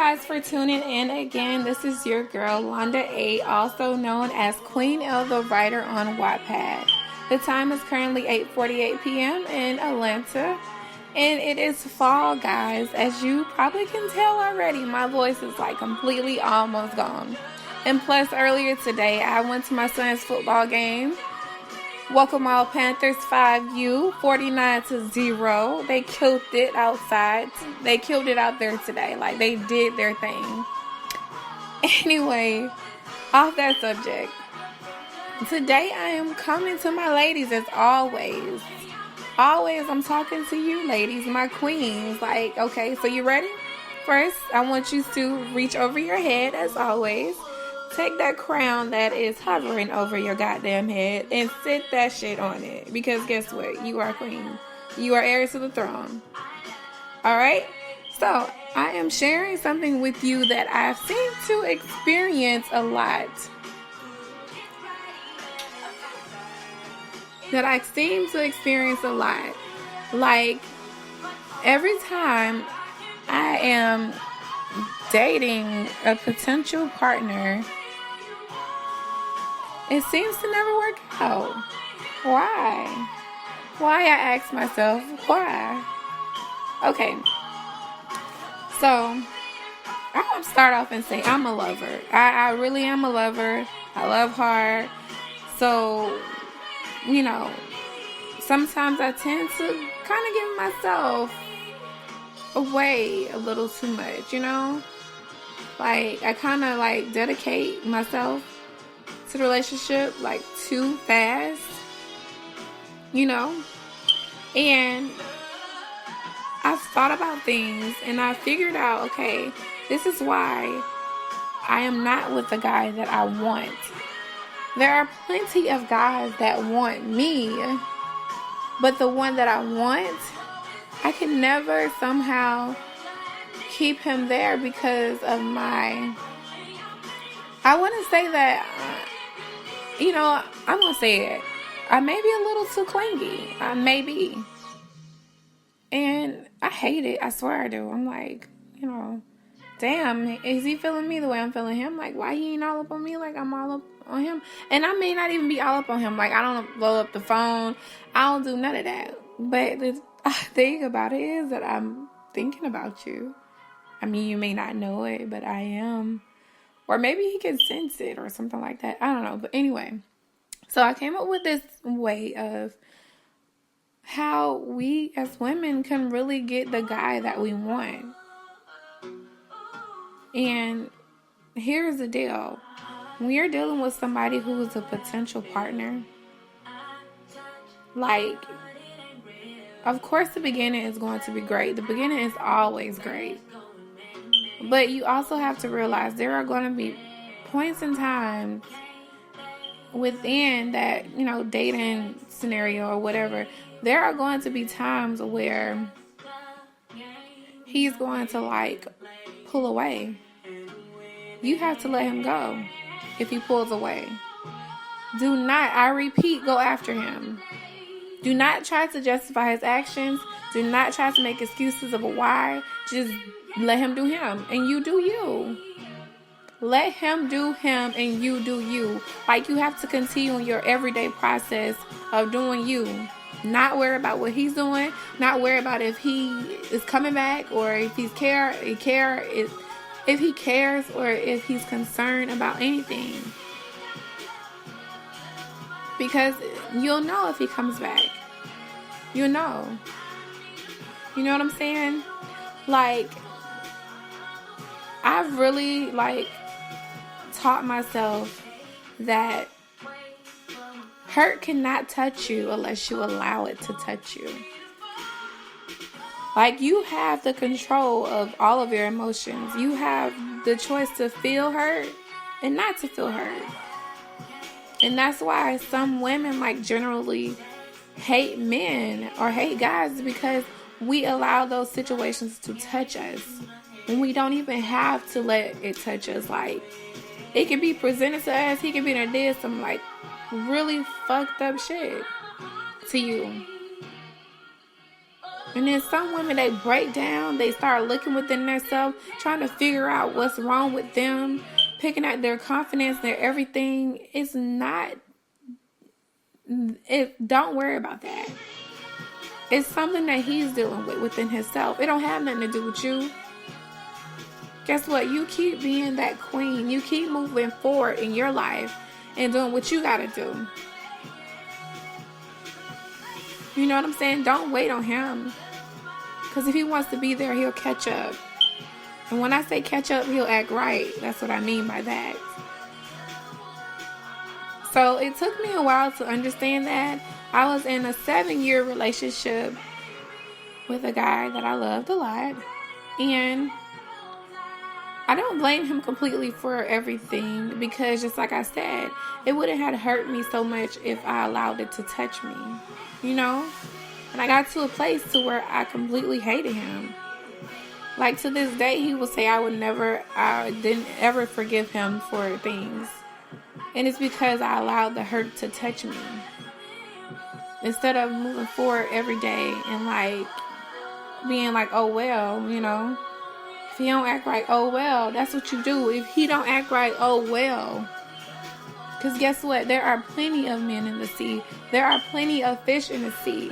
guys for tuning in again. This is your girl, Londa A, also known as Queen L, the writer on Wattpad. The time is currently 8:48 p.m. in Atlanta, and it is fall, guys. As you probably can tell already, my voice is like completely almost gone. And plus, earlier today, I went to my son's football game. Welcome all Panthers 5U, 49-0. They killed it outside. They killed it out there today. Like, they did their thing. Anyway, off that subject. Today I am coming to my ladies as always. Always I'm talking to you ladies, my queens. Like, okay, so you ready? First, I want you to reach over your head as always. Take that crown that is hovering over your goddamn head and sit that shit on it. Because guess what? You are queen. You are heir to the throne. Alright? So, I am sharing something with you that I've seem to experience a lot. Like, every time I am dating a potential partner, it seems to never work out. Why? I ask myself, why? Okay. So, I'm going to start off and say I'm a lover. I really am a lover. I love hard. So, sometimes I tend to kind of give myself away a little too much, Like, I kind of, dedicate myself to the relationship, too fast, And I've thought about things, and I figured out, okay, this is why I am not with the guy that I want. There are plenty of guys that want me, but the one that I want, I can never somehow keep him there because of I want to say that, I'm going to say it. I may be a little too clingy. I may be. And I hate it. I swear I do. I'm like, damn, is he feeling me the way I'm feeling him? Like, why he ain't all up on me like I'm all up on him? And I may not even be all up on him. Like, I don't blow up the phone. I don't do none of that. But the thing about it is that I'm thinking about you. I mean, you may not know it, but I am. Or maybe he can sense it or something like that. I don't know. But anyway, so I came up with this way of how we as women can really get the guy that we want. And here's the deal. When you're dealing with somebody who is a potential partner, of course the beginning is going to be great. The beginning is always great. But you also have to realize there are going to be points in time within that, dating scenario or whatever. There are going to be times where he's going to pull away. You have to let him go if he pulls away. Do not, I repeat, go after him. Do not try to justify his actions. Do not try to make excuses of a why. Just let him do him, and you do you. Let him do him, and you do you. You have to continue in your everyday process of doing you. Not worry about what he's doing. Not worry about if he is coming back, or if if he cares, or if he's concerned about anything. Because you'll know if he comes back. You'll know. You know what I'm saying? I've really, taught myself that hurt cannot touch you unless you allow it to touch you. You have the control of all of your emotions. You have the choice to feel hurt and not to feel hurt. And that's why some women, generally hate men or hate guys, because we allow those situations to touch us. And we don't even have to let it touch us. It can be presented to us. He can be there, did some, really fucked up shit to you. And then some women, they break down. They start looking within themselves, trying to figure out what's wrong with them, picking at their confidence, their everything. It's not. Don't worry about that. It's something that he's dealing with within himself. It don't have nothing to do with you. Guess what? You keep being that queen. You keep moving forward in your life and doing what you got to do. You know what I'm saying? Don't wait on him. Because if he wants to be there, he'll catch up. And when I say catch up, he'll act right. That's what I mean by that. So it took me a while to understand that. I was in a 7-year relationship with a guy that I loved a lot. And I don't blame him completely for everything, because just like I said, it wouldn't have hurt me so much if I allowed it to touch me, you know? And I got to a place to where I completely hated him. Like, to this day, he will say I didn't ever forgive him for things. And it's because I allowed the hurt to touch me. Instead of moving forward every day and like being like, oh well, you know. If he don't act right, oh well. That's what you do. If he don't act right, oh well. Because guess what? There are plenty of men in the sea. There are plenty of fish in the sea.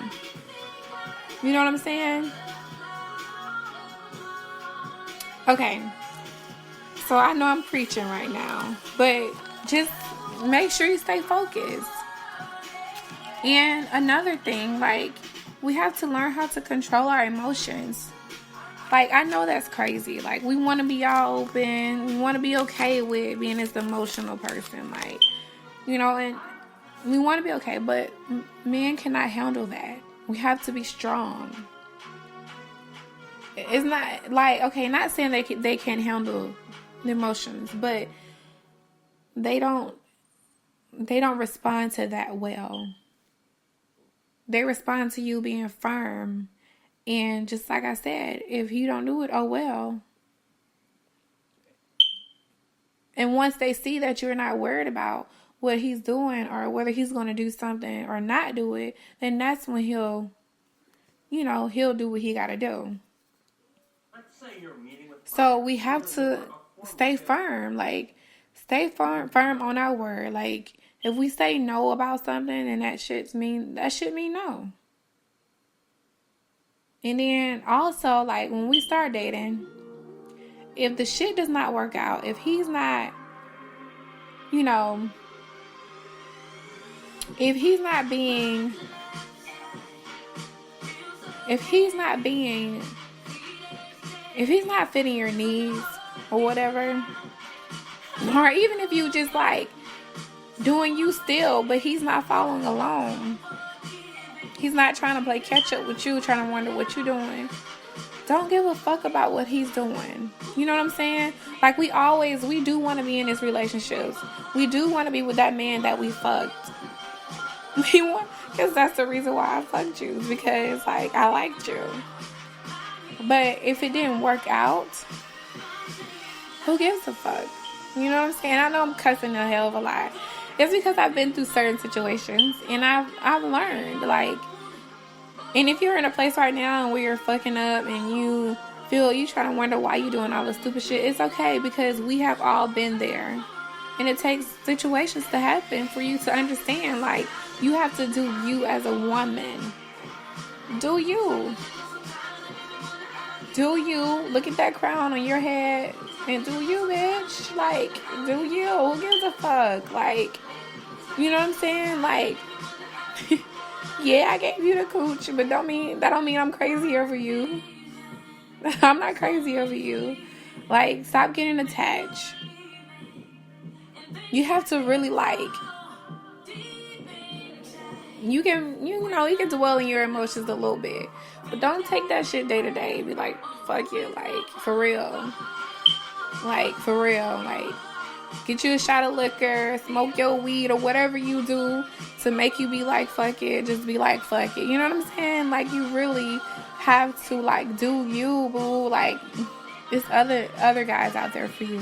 You know what I'm saying? Okay. So I know I'm preaching right now. But just make sure you stay focused. And another thing, like, we have to learn how to control our emotions. Like, I know that's crazy. Like, we want to be all open. We want to be okay with being this emotional person. Like, you know, and we want to be okay. But men cannot handle that. We have to be strong. It's not like, okay, not saying they can't handle the emotions, but they don't respond to that well. They respond to you being firm. And just like I said, if you don't do it, oh well. And once they see that you're not worried about what he's doing or whether he's going to do something or not do it, then that's when he'll do what he got to do. So we have to stay firm. Like, stay firm on our word. Like, if we say no about something and that should mean no. And then also, like, when we start dating, if the shit does not work out, if he's not, you know, if he's not fitting your needs or whatever, or even if you just like doing you still, but he's not following along, he's not trying to play catch up with you, trying to wonder what you're doing, don't give a fuck about what he's doing. You know what I'm saying? Like, we do want to be in these relationships. We do want to be with that man that we fucked. Because that's the reason why I fucked you, because like I liked you. But if it didn't work out, who gives a fuck? You know what I'm saying? I know I'm cussing a hell of a lot. It's because I've been through certain situations and I've learned, like, and if you're in a place right now and where you're fucking up and you trying to wonder why you're doing all this stupid shit, it's okay, because we have all been there. And it takes situations to happen for you to understand, like, you have to do you as a woman. Do you. Do you. Look at that crown on your head and do you, bitch. Like, do you. Who gives a fuck? Like, you know what I'm saying? Like, yeah, I gave you the cooch, but that don't mean I'm crazy over you. I'm not crazy over you. Like, stop getting attached. You have to really, like, you can dwell in your emotions a little bit, but don't take that shit day to day. Be like, fuck it, like, for real. Like, get you a shot of liquor, smoke your weed, or whatever you do to make you be like, fuck it. Just be like, fuck it. You know what I'm saying? Like, you really have to, like, do you, boo. Like, it's other guys out there for you.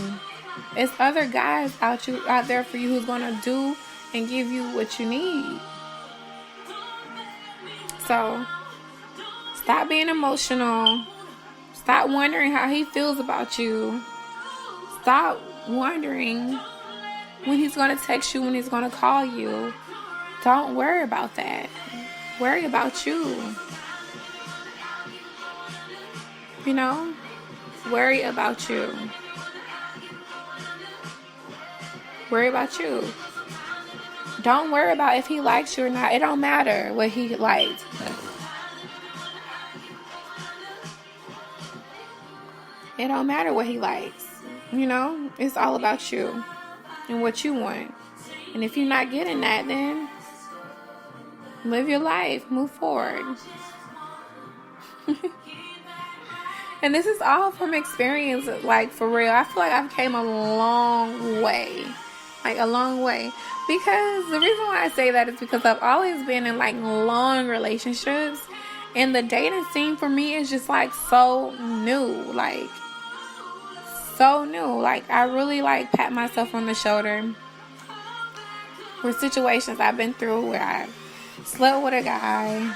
It's other guys out there for you who's gonna do and give you what you need. So, Stop being emotional. Stop wondering how he feels about you. Stop wondering when he's going to text you, when he's going to call you. Don't worry about that. Worry about you. You know? Worry about you. Worry about you. Don't worry about if he likes you or not. It don't matter what he likes. It don't matter what he likes. You know? It's all about you and what you want. And if you're not getting that, then live your life. Move forward. And this is all from experience, like, for real. I feel like I've came a long way. Like, a long way. Because the reason why I say that is because I've always been in, like, long relationships. And the dating scene for me is just, like, so new. Like, so new. Like, I really, like, pat myself on the shoulder for situations I've been through where I slept with a guy.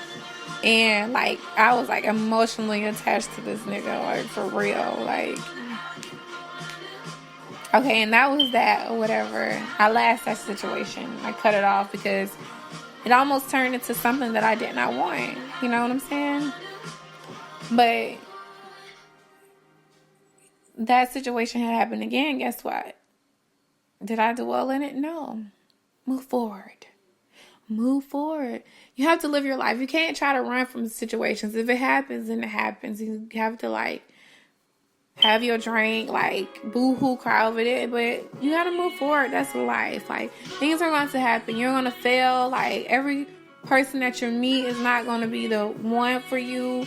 And, like, I was, like, emotionally attached to this nigga, like, for real, like, okay, and that was that, or whatever. I lost that situation. I cut it off because it almost turned into something that I did not want, you know what I'm saying? But that situation had happened again, guess what? Did I dwell in it? No. Move forward. Move forward. You have to live your life. You can't try to run from situations. If it happens, then it happens. You have to, like, have your drink, like, boo-hoo, cry over it. But you got to move forward. That's life. Like, things are going to happen. You're going to fail. Like, every person that you meet is not going to be the one for you.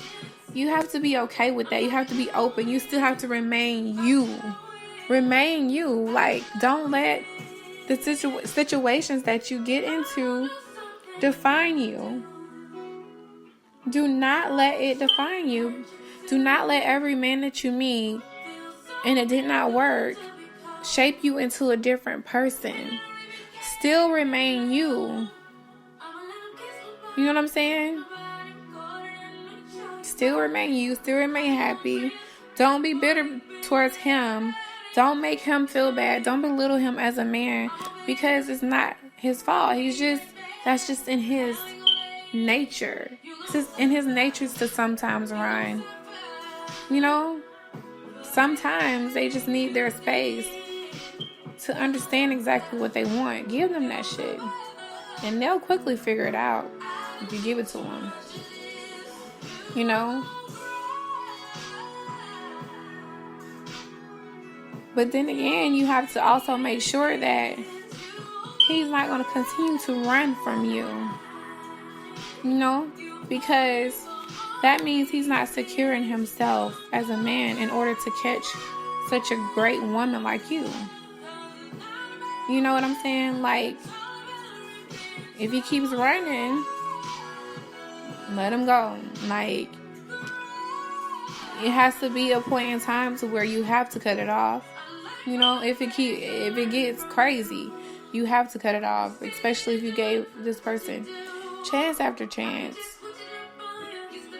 You have to be okay with that. You have to be open. You still have to remain you. Remain you. Like, don't let the situations that you get into define you. Do not let it define you. Do not let every man that you meet and it did not work shape you into a different person. Still remain you. You know what I'm saying? Still remain you. Still remain happy. Don't be bitter towards him. Don't make him feel bad. Don't belittle him as a man because it's not his fault. That's just in his nature. It's just in his nature to sometimes run. You know, sometimes they just need their space to understand exactly what they want. Give them that shit. And they'll quickly figure it out if you give it to them. You know? But then again, you have to also make sure that he's not going to continue to run from you. You know? Because that means he's not secure in himself as a man in order to catch such a great woman like you. You know what I'm saying? Like, if he keeps running, let him go. Like, it has to be a point in time to where you have to cut it off. You know, if it gets crazy, you have to cut it off. Especially if you gave this person chance after chance.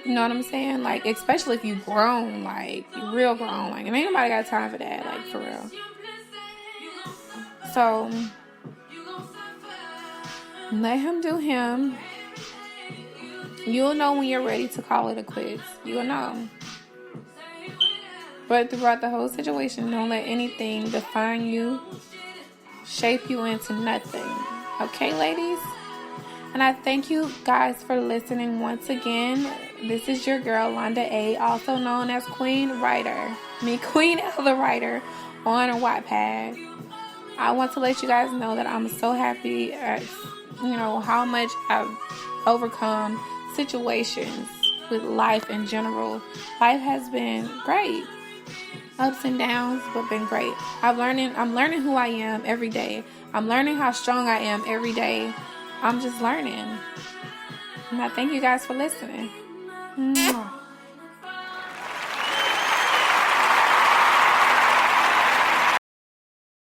You know what I'm saying? Like, especially if you grown, like, you real grown. Like, and ain't nobody got time for that, like, for real. So, let him do him. You'll know when you're ready to call it a quits. You'll know. But throughout the whole situation, don't let anything define you, shape you into nothing. Okay, ladies? And I thank you guys for listening once again. This is your girl, Londa A., also known as Queen L the Writer on Wattpad. I want to let you guys know that I'm so happy at, how much I've overcome situations with life in general. Life has been great. Ups and downs, but been great. I'm learning who I am every day. I'm learning how strong I am every day. I'm just learning. And I thank you guys for listening. Mwah.